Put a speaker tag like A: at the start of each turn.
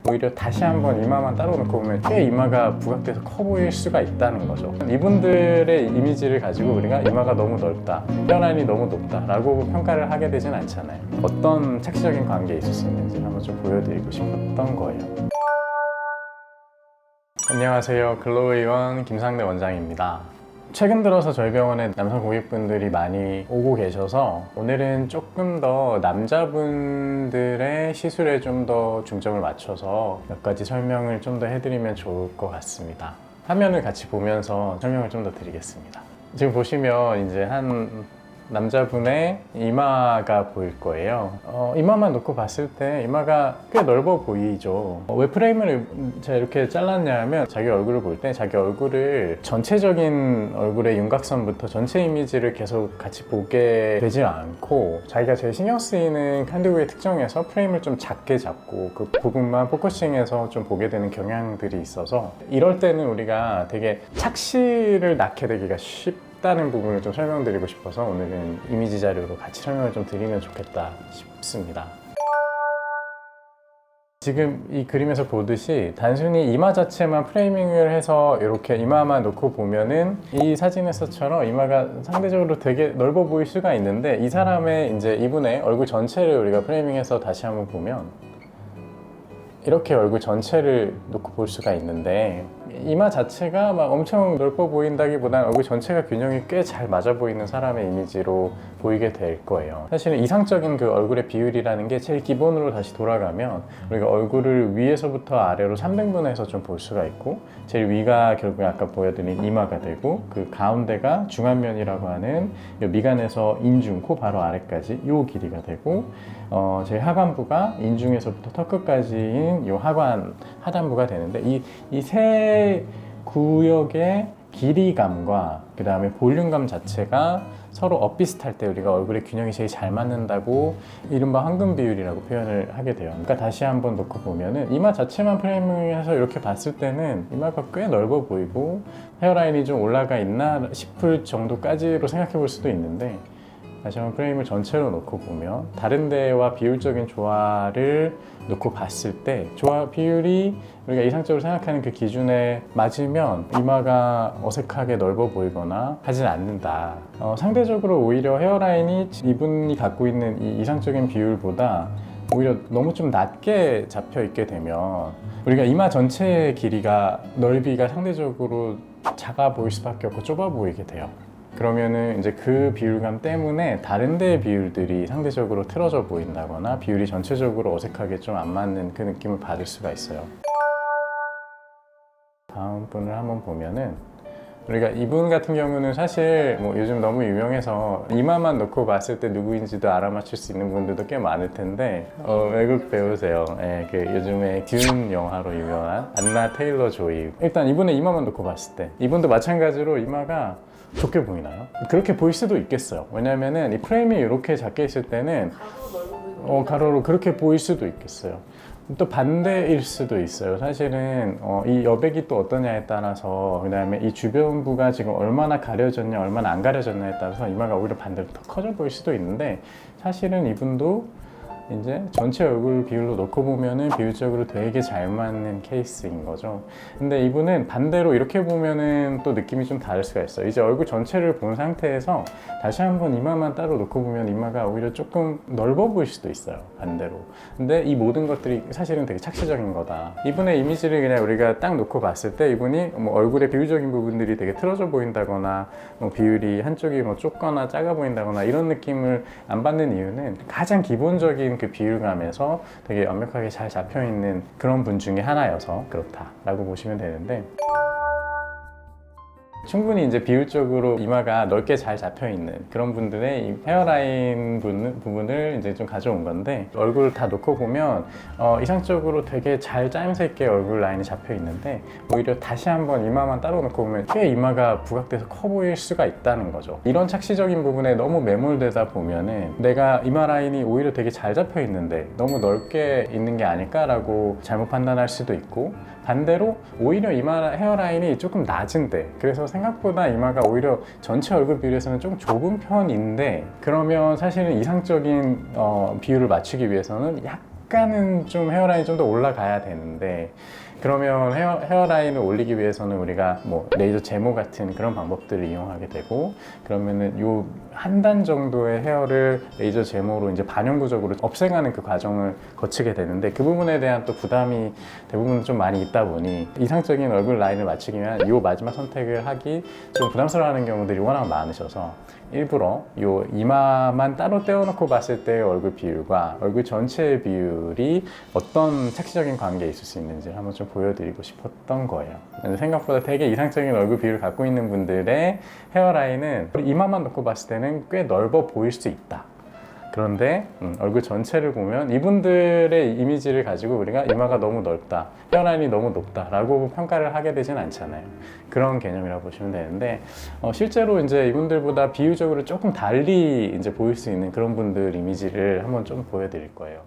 A: 오히려 다시 한번 이마만 따로 놓고 보면 꽤 이마가 부각돼서 커 보일 수가 있다는 거죠. 이분들의 이미지를 가지고 우리가 이마가 너무 넓다, 헤어라인이 너무 높다 라고 평가를 하게 되진 않잖아요. 어떤 착시적인 관계에 있을 수 있는지 한번 좀 보여드리고 싶었던 거예요. 안녕하세요. 글로우의원 김상대 원장입니다. 최근 들어서 저희 병원에 남성 고객분들이 많이 오고 계셔서 오늘은 조금 더 남자분들의 시술에 좀 더 중점을 맞춰서 몇 가지 설명을 좀 더 해드리면 좋을 것 같습니다. 화면을 같이 보면서 설명을 좀 더 드리겠습니다. 지금 보시면 이제 한 남자분의 이마가 보일 거예요. 이마만 놓고 봤을 때 이마가 꽤 넓어 보이죠. 왜 프레임을 제가 이렇게 잘랐냐 하면 자기 얼굴을 볼 때 자기 얼굴을 전체적인 얼굴의 윤곽선부터 전체 이미지를 계속 같이 보게 되지 않고 자기가 제일 신경 쓰이는 칸디부의 특정에서 프레임을 좀 작게 잡고 그 부분만 포커싱해서 좀 보게 되는 경향들이 있어서 이럴 때는 우리가 되게 착시를 낳게 되기가 쉽다는 부분을 좀 설명드리고 싶어서 오늘은 이미지 자료로 같이 설명을 좀 드리면 좋겠다 싶습니다. 지금 이 그림에서 보듯이 단순히 이마 자체만 프레이밍을 해서 이렇게 이마만 놓고 보면은 이 사진에서처럼 이마가 상대적으로 되게 넓어 보일 수가 있는데 이 사람의 이제 이분의 얼굴 전체를 우리가 프레이밍해서 다시 한번 보면 이렇게 얼굴 전체를 놓고 볼 수가 있는데 이마 자체가 막 엄청 넓어 보인다기보다는 얼굴 전체가 균형이 꽤 잘 맞아 보이는 사람의 이미지로 보이게 될 거예요. 사실은 이상적인 그 얼굴의 비율이라는 게 제일 기본으로 다시 돌아가면 우리가 얼굴을 위에서부터 아래로 3등분해서 좀 볼 수가 있고 제일 위가 결국에 아까 보여드린 이마가 되고 그 가운데가 중안면이라고 하는 미간에서 인중, 코 바로 아래까지 이 길이가 되고 제일 하관부가 인중에서부터 턱 끝까지인 이 하단부가 되는데 이 세 구역의 길이감과 그 다음에 볼륨감 자체가 서로 엇비슷할 때 우리가 얼굴의 균형이 제일 잘 맞는다고 이른바 황금 비율이라고 표현을 하게 돼요. 그러니까 다시 한번 놓고 보면은 이마 자체만 프레이밍해서 이렇게 봤을 때는 이마가 꽤 넓어 보이고 헤어라인이 좀 올라가 있나 싶을 정도까지로 생각해 볼 수도 있는데 다시 한번 프레임을 전체로 놓고 보면 다른 데와 비율적인 조화를 놓고 봤을 때 조화 비율이 우리가 이상적으로 생각하는 그 기준에 맞으면 이마가 어색하게 넓어 보이거나 하진 않는다. 상대적으로 오히려 헤어라인이 이분이 갖고 있는 이 이상적인 비율보다 오히려 너무 좀 낮게 잡혀 있게 되면 우리가 이마 전체의 길이가 넓이가 상대적으로 작아 보일 수밖에 없고 좁아 보이게 돼요. 그러면은 이제 그 비율감 때문에 다른 데의 비율들이 상대적으로 틀어져 보인다거나 비율이 전체적으로 어색하게 좀 안 맞는 그 느낌을 받을 수가 있어요. 다음 분을 한번 보면은 우리가 이분 같은 경우는 사실 뭐 요즘 너무 유명해서 이마만 놓고 봤을 때 누구인지도 알아맞힐 수 있는 분들도 꽤 많을 텐데 외국 배우세요. 예, 그 요즘에 듄 영화로 유명한 안나 테일러 조이. 일단 이분의 이마만 놓고 봤을 때 이분도 마찬가지로 이마가 좋게 보이나요? 그렇게 보일 수도 있겠어요. 왜냐면은 이 프레임이 이렇게 작게 있을 때는 가로로 그렇게 보일 수도 있겠어요. 또 반대일 수도 있어요. 사실은 이 여백이 또 어떠냐에 따라서 그 다음에 이 주변부가 지금 얼마나 가려졌냐 얼마나 안 가려졌냐에 따라서 이마가 오히려 반대로 더 커져 보일 수도 있는데 사실은 이분도 이제 전체 얼굴 비율로 놓고 보면은 비율적으로 되게 잘 맞는 케이스인 거죠. 근데 이분은 반대로 이렇게 보면은 또 느낌이 좀 다를 수가 있어요. 이제 얼굴 전체를 본 상태에서 다시 한번 이마만 따로 놓고 보면 이마가 오히려 조금 넓어 보일 수도 있어요. 반대로. 근데 이 모든 것들이 사실은 되게 착시적인 거다. 이분의 이미지를 그냥 우리가 딱 놓고 봤을 때 이분이 뭐 얼굴의 비율적인 부분들이 되게 틀어져 보인다거나 뭐 비율이 한쪽이 뭐 좁거나 작아 보인다거나 이런 느낌을 안 받는 이유는 가장 기본적인 그 비율감에서 되게 완벽하게 잘 잡혀있는 그런 분 중에 하나여서 그렇다라고 보시면 되는데 충분히 이제 비율적으로 이마가 넓게 잘 잡혀있는 그런 분들의 이 헤어라인 부분을 이제 좀 가져온 건데 얼굴을 다 놓고 보면 이상적으로 되게 잘 짜임새 있게 얼굴 라인이 잡혀있는데 오히려 다시 한번 이마만 따로 놓고 보면 꽤 이마가 부각돼서 커 보일 수가 있다는 거죠. 이런 착시적인 부분에 너무 매몰되다 보면은 내가 이마 라인이 오히려 되게 잘 잡혀있는데 너무 넓게 있는 게 아닐까라고 잘못 판단할 수도 있고 반대로 오히려 이마 헤어라인이 조금 낮은데 그래서 생각보다 이마가 오히려 전체 얼굴 비율에서는 좀 좁은 편인데 그러면 사실은 이상적인 비율을 맞추기 위해서는 약간은 좀 헤어라인이 좀 더 올라가야 되는데, 그러면 헤어라인을 올리기 위해서는 우리가 뭐 레이저 제모 같은 그런 방법들을 이용하게 되고, 그러면은 요 한 단 정도의 헤어를 레이저 제모로 이제 반영구적으로 없애가는 그 과정을 거치게 되는데, 그 부분에 대한 또 부담이 대부분 좀 많이 있다 보니 이상적인 얼굴 라인을 맞추기 위한 요 마지막 선택을 하기 좀 부담스러워하는 경우들이 워낙 많으셔서, 일부러 요 이마만 따로 떼어놓고 봤을 때의 얼굴 비율과 얼굴 전체의 비율이 어떤 착시적인 관계에 있을 수 있는지 한번 좀 보여드리고 싶었던 거예요. 생각보다 되게 이상적인 얼굴 비율을 갖고 있는 분들의 헤어라인은 이마만 놓고 봤을 때는 꽤 넓어 보일 수 있다. 그런데 얼굴 전체를 보면 이분들의 이미지를 가지고 우리가 이마가 너무 넓다, 헤어라인이 너무 높다 라고 평가를 하게 되진 않잖아요. 그런 개념이라고 보시면 되는데, 실제로 이제 이분들보다 비율적으로 조금 달리 이제 보일 수 있는 그런 분들 이미지를 한번 좀 보여드릴 거예요.